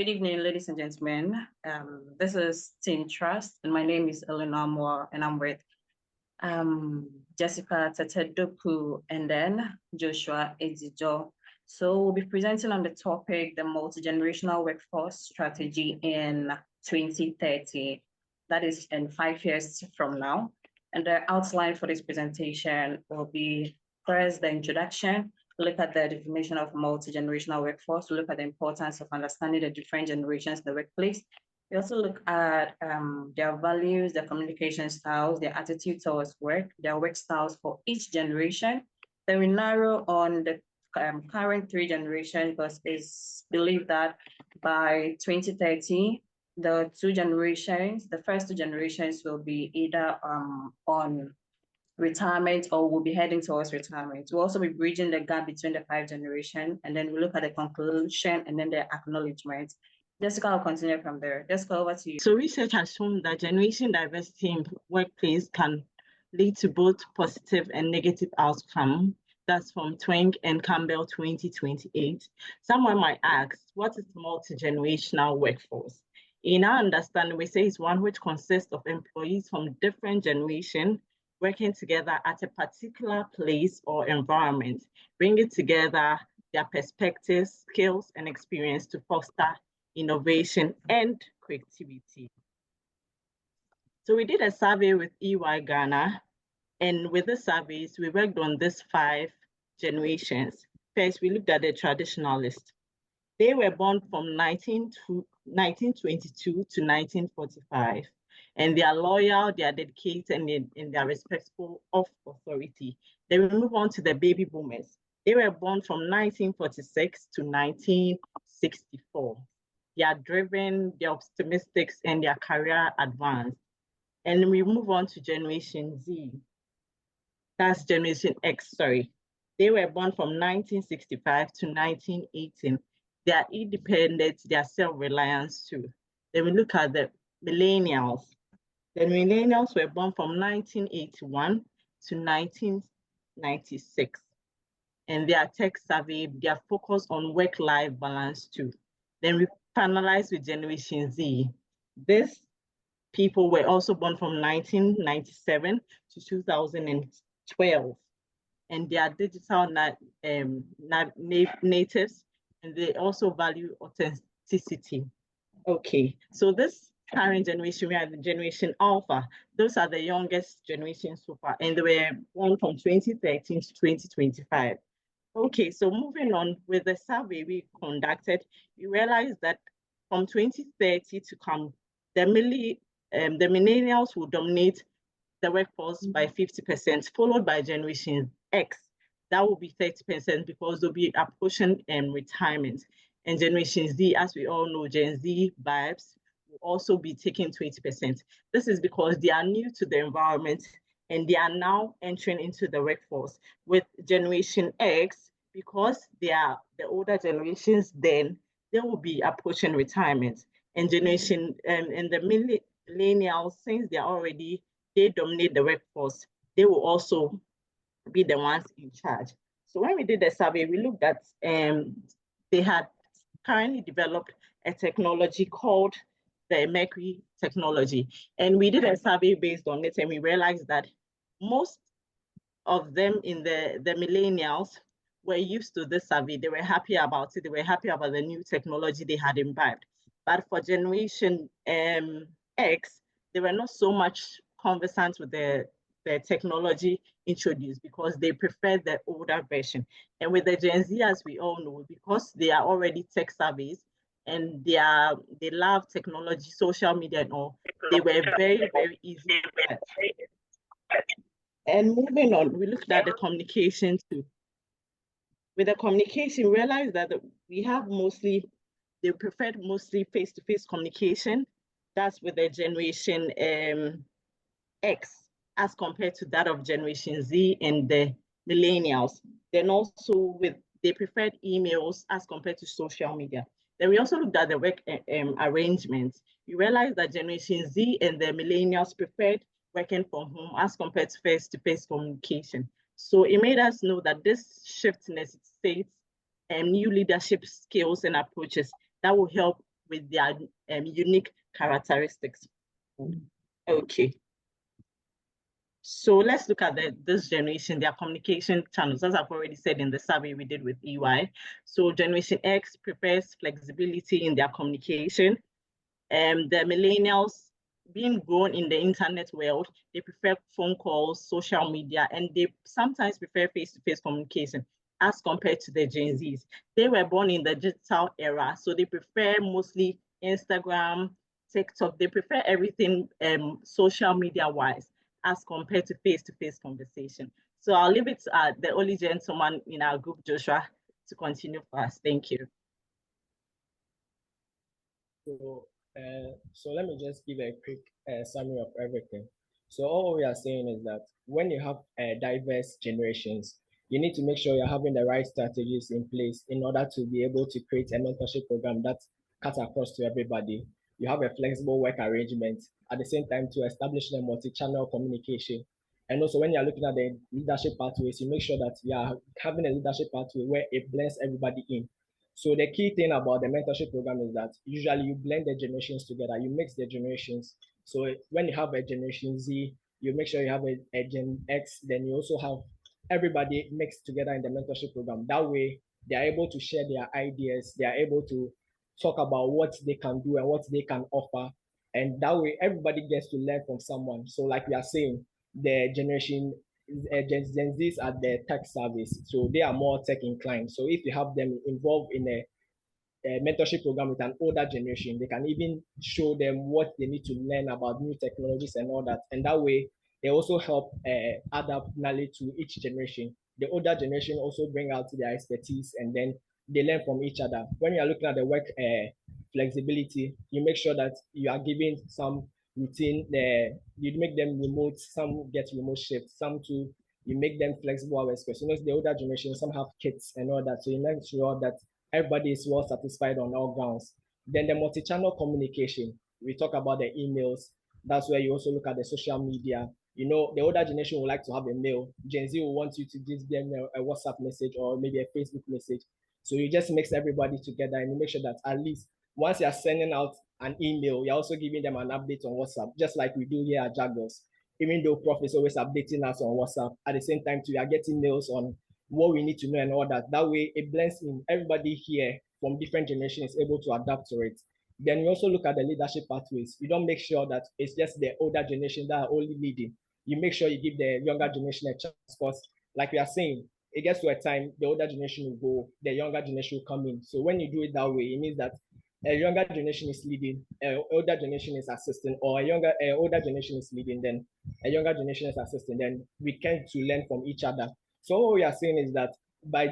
Good evening, ladies and gentlemen. This is Team Trust, and my name is Eleanor Moore, and I'm with Jessica Tetedoku and then Joshua Edzijo. So we'll be presenting on the topic, the multi-generational workforce strategy in 2030. That is in 5 years from now. And the outline for this presentation will be first the introduction, look at the definition of multi-generational workforce, look at the importance of understanding the different generations in the workplace. We also look at their values, their communication styles, their attitude towards work, their work styles for each generation. Then we narrow on the current 3 generations because it's believed that by 2030, the first 2 generations will be either on retirement or will be heading towards retirement. We'll also be bridging the gap between the 5 generations, and then we look at the conclusion and then the acknowledgement. Jessica, I'll continue from there. Jessica, over to you. So research has shown that generation diversity in workplace can lead to both positive and negative outcomes. That's from Twenge and Campbell 2028. Someone might ask, what is multi-generational workforce? In our understanding, we say it's one which consists of employees from different generations working together at a particular place or environment, bringing together their perspectives, skills, and experience to foster innovation and creativity. So we did a survey with EY Ghana, and with the surveys, we worked on these 5 generations. First, we looked at the traditionalists. They were born from 1922 to 1945, and they are loyal, they are dedicated, and they are respectful of authority. Then we move on to the baby boomers. They were born from 1946 to 1964. They are driven, they're optimistic, and their career advanced. And we move on to Generation Z. That's Generation X, sorry. They were born from 1965 to 1918. They are independent, they are self-reliant too. Then we look at the millennials. The millennials were born from 1981 to 1996. And they are tech savvy, they are focused on work-life balance too. Then we finalize with Generation Z. These people were also born from 1997 to 2012. And they are digital natives, and they also value authenticity. Okay, so this current generation, we are the Generation Alpha. Those are the youngest generation so far, and they were born from 2013 to 2025. Okay, so moving on with the survey we conducted, we realized that from 2030 to come, the millennials will dominate the workforce by 50%, followed by Generation X. That will be 30% because they'll be approaching retirement. And Generation Z, as we all know, Gen Z vibes will also be taking 20%. This is because they are new to the environment and they are now entering into the workforce. With Generation X, because they are the older generations, then they will be approaching retirement. And Generation and the millennials, since they dominate the workforce, they will also be the ones in charge. So when we did the survey, we looked at they had currently developed a technology called the Mercury technology. And we did a survey based on it, and we realized that most of them in the millennials were used to this survey. They were happy about it. They were happy about the new technology they had imbibed. But for Generation X, they were not so much conversant with the technology introduced because they prefer the older version. And with the Gen Z, as we all know, because they are already tech savvy and they love technology, social media and all, they were very, very easy. And moving on, we looked at the communication too. With the communication, we realized that they preferred mostly face-to-face communication. That's with the Generation X as compared to that of Generation Z and the millennials. Then also they preferred emails as compared to social media. Then we also looked at the work arrangements. We realized that Generation Z and the millennials preferred working from home as compared to face-to-face communication. So it made us know that this shift necessitates new leadership skills and approaches that will help with their unique characteristics. Okay. So let's look at this generation, their communication channels, as I've already said in the survey we did with EY. So Generation X prefers flexibility in their communication. The millennials, being grown in the internet world, they prefer phone calls, social media, and they sometimes prefer face-to-face communication as compared to the Gen Zs. They were born in the digital era, so they prefer mostly Instagram, TikTok. They prefer everything social media-wise as compared to face-to-face conversation. So I'll leave it to the only gentleman in our group, Joshua, to continue for us. Thank you. So let me just give a quick summary of everything. So all we are saying is that when you have diverse generations, you need to make sure you're having the right strategies in place in order to be able to create a mentorship program that cuts across to everybody. You have a flexible work arrangement, at the same time to establish the multi-channel communication. And also when you're looking at the leadership pathways, you make sure that you are having a leadership pathway where it blends everybody in. So the key thing about the mentorship program is that usually you blend the generations together, you mix the generations. So when you have a Generation Z, you make sure you have a Gen X, then you also have everybody mixed together in the mentorship program. That way, they are able to share their ideas, they are able to talk about what they can do and what they can offer. And that way, everybody gets to learn from someone. So, like we are saying, the Gen Zs are the tech service, so they are more tech inclined. So if you have them involved in a mentorship program with an older generation, they can even show them what they need to learn about new technologies and all that. And that way, they also help adapt knowledge to each generation. The older generation also bring out their expertise, and then they learn from each other. When you are looking at the work flexibility, you make sure that you are giving some routine. You make them remote. Some get remote shifts. Some too, you make them flexible hours. Because you know the older generation, some have kids and all that. So you make sure that everybody is well satisfied on all grounds. Then the multi-channel communication, we talk about the emails. That's where you also look at the social media. You know, the older generation would like to have a mail. Gen Z will want you to give them a WhatsApp message or maybe a Facebook message. So you just mix everybody together and you make sure that at least once you're sending out an email, you're also giving them an update on WhatsApp, just like we do here at Jaggers. Even though Prof is always updating us on WhatsApp, at the same time, too, we are getting mails on what we need to know and all that. That way, it blends in. Everybody here from different generations is able to adapt to it. Then we also look at the leadership pathways. You don't make sure that it's just the older generation that are only leading. You make sure you give the younger generation a chance, because like we are saying, it gets to a time the older generation will go, the younger generation will come in. So when you do it that way, it means that a younger generation is leading, an older generation is assisting, or a older generation is leading, then a younger generation is assisting. Then we can to learn from each other. So what we are saying is that by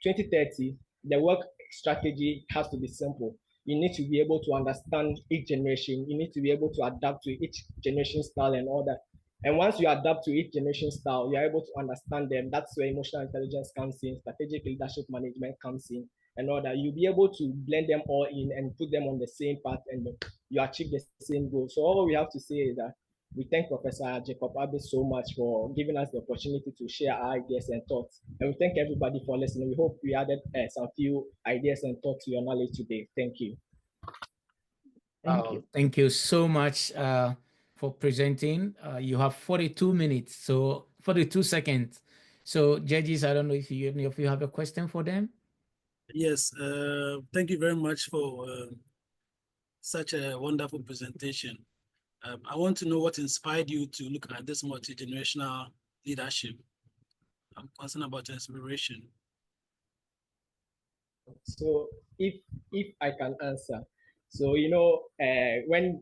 2030, the work strategy has to be simple. You need to be able to understand each generation. You need to be able to adapt to each generation style and all that. And once you adapt to each generation style, you're able to understand them. That's where emotional intelligence comes in, strategic leadership management comes in, and all that. You'll be able to blend them all in and put them on the same path, and you achieve the same goal. So all we have to say is that we thank Professor Jacob Abbey so much for giving us the opportunity to share our ideas and thoughts. And we thank everybody for listening. We hope we added some few ideas and thoughts to your knowledge today. Thank you. Thank you so much for presenting. You have 42 minutes, so 42 seconds. So judges, I don't know if any of you have a question for them. Yes, thank you very much for such a wonderful presentation. I want to know what inspired you to look at this multi-generational leadership. I'm concerned about inspiration. So if I can answer, so you know, when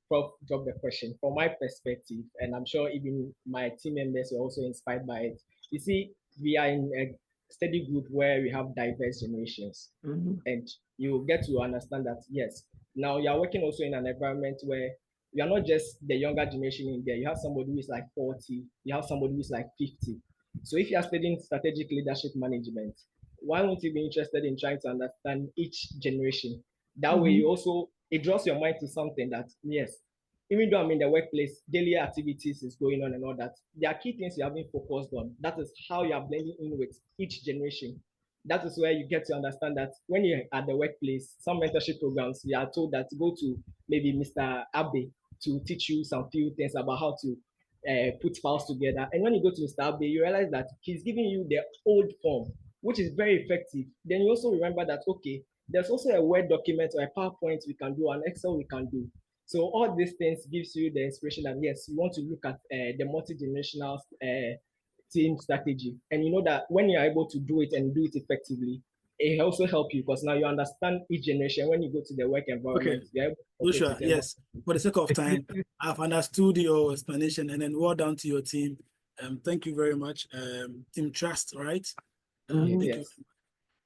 Prof dropped the question, from my perspective, and I'm sure even my team members were also inspired by it. You see, we are in a study group where we have diverse generations, and you get to understand that yes, now you are working also in an environment where you are not just the younger generation in there. You have somebody who is like 40, you have somebody who is like 50. So if you are studying strategic leadership management, why won't you be interested in trying to understand each generation? That way, you also, it draws your mind to something that, yes, even though I'm in the workplace, daily activities is going on and all that, there are key things you haven't focused on. That is how you are blending in with each generation. that is where you get to understand that when you're at the workplace, some mentorship programs, you are told that go to maybe Mr. Abe to teach you some few things about how to put files together. And when you go to Mr. Abe, you realize that he's giving you the old form, which is very effective. Then you also remember that, okay, there's also a Word document or a PowerPoint we can do, an Excel we can do. So all these things gives you the inspiration that, yes, you want to look at the multi-generational team strategy. And you know that when you're able to do it and do it effectively, it also helps you because now you understand each generation. When you go to the work environment, you're able to Joshua, yes, for the sake of time, I've understood your explanation, and then well done to your team. Thank you very much. Team Trust, right? Thank you.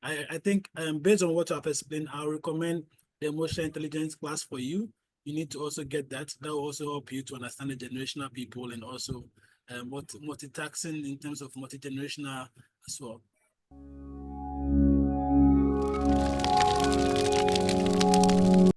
I think based on what I've explained, I'll recommend the emotional intelligence class for you. You need to also get that. That will also help you to understand the generational people and also multitasking in terms of multi-generational as well.